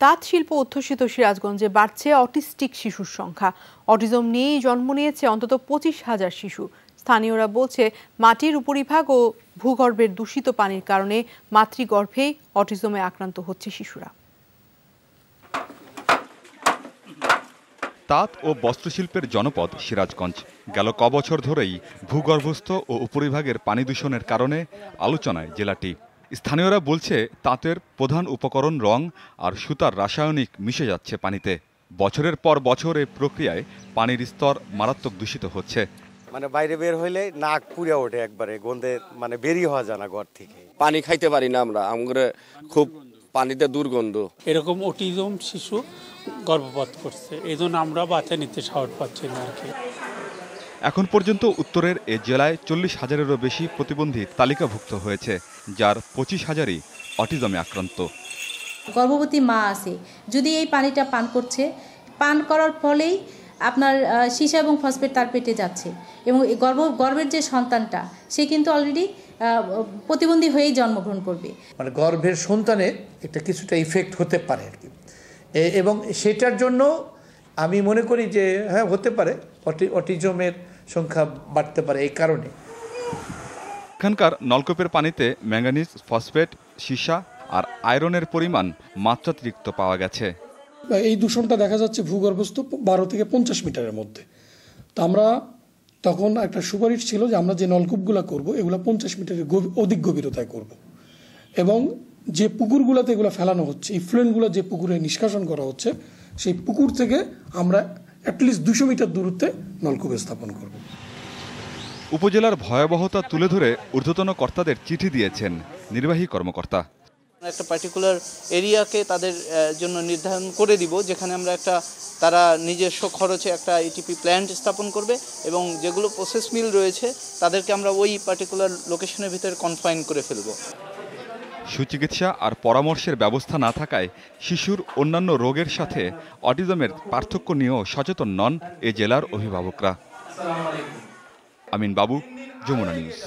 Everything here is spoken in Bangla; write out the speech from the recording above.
তাঁত শিল্প অধ্যুষিত সিরাজগঞ্জে বাড়ছে অটিস্টিক শিশুর সংখ্যা। অটিজম নিয়েই জন্ম নিয়েছে অন্তত 25,000 শিশু। স্থানীয়রা বলছে, মাটির উপরিভাগ ও ভূগর্ভের দূষিত পানির কারণে মাতৃগর্ভেই অটিজমে আক্রান্ত হচ্ছে শিশুরা। তাঁত ও বস্ত্রশিল্পের জনপদ সিরাজগঞ্জ। গেল কবছর ধরেই ভূগর্ভস্থ ও উপরিভাগের পানি দূষণের কারণে আলোচনায় জেলাটি। স্থানীয়রা বলছে, তাঁতের প্রধান উপকরণ রং আর সুতার রাসায়নিক মিশে যাচ্ছে পানিতে। বছরের পর বছর এই প্রক্রিয়ায় পানির স্তর মারাত্মক দূষিত হচ্ছে। বাইরে বের হইলে নাক পুড়ে ওঠে, একবারে গন্ধে বেরিয়ে হওয়া যায় না ঘর থেকে। পানি খাইতে পারি না আমরা খুব পানিতে দুর্গন্ধ। এরকম অটিজম শিশু গর্ভপাত করছে, এই জন্য আমরা বাচ্চা নিতে সাহস পাচ্ছি না আর কি। এখন পর্যন্ত উত্তরের এ জেলায় 40,000-এরও বেশি প্রতিবন্ধী তালিকাভুক্ত হয়েছে, যার 25,000-ই অটিজমে আক্রান্ত। গর্ভবতী মা আছে, যদি এই পানিটা পান করছে, পান করার ফলেই আপনার সীসা এবং ফসফেট তার পেটে যাচ্ছে, এবং গর্ভের যে সন্তানটা সে কিন্তু অলরেডি প্রতিবন্ধী হয়েই জন্মগ্রহণ করবে। গর্ভের সন্তানের এটা কিছুটা ইফেক্ট হতে পারে আর কি, এবং সেটার জন্য আমি মনে করি যে হ্যাঁ হতে পারে অটিজমের সংখ্যা বাড়তে পারে এই কারণে। এখানকার নলকূপের পানিতে ম্যাঙ্গানিজ, ফসফেট, সীসা আর আয়রনের পরিমাণ মাত্রাতিরিক্ত পাওয়া গেছে। এই দূষণটা দেখা যাচ্ছে ভূগর্ভস্থ 12 থেকে 50 মিটারের মধ্যে। তো আমরা তখন একটা সুপারিশ ছিল যে আমরা যে নলকূপগুলো করব এগুলো 50 মিটারের অধিক গভীরতায় করব, এবং যে পুকুরগুলোতে এগুলো ফেলানো হচ্ছে, ইফ্লুয়েন্টগুলো যে পুকুরে নিষ্কাশন করা হচ্ছে, সেই পুকুর থেকে আমরা অ্যাটলিস্ট 200 মিটার দূরত্বে নলকূপ স্থাপন করব। উপজেলার ভয়াবহতা তুলে ধরে ঊর্ধ্বতন কর্তাদের চিঠি দিয়েছেন নির্বাহী কর্মকর্তা। একটা পার্টিকুলার এরিয়াকে তাদের জন্য নির্ধারণ করে দিব, যেখানে আমরা তারা নিজস্ব খরচে একটা ইটিপি প্ল্যান্ট স্থাপন করবে, এবং যেগুলো প্রসেস মিল রয়েছে তাদেরকে আমরা ওই পার্টিকুলার লোকেশনের ভিতরে কনফাইন করে ফেলব। সুচিকিৎসা আর পরামর্শের ব্যবস্থা না থাকায় শিশুর অন্যান্য রোগের সাথে অটিজমের পার্থক্য নিয়েও সচেতন নন এ জেলার অভিভাবকরা। আমিন বাবু, যমুনা নিউজ।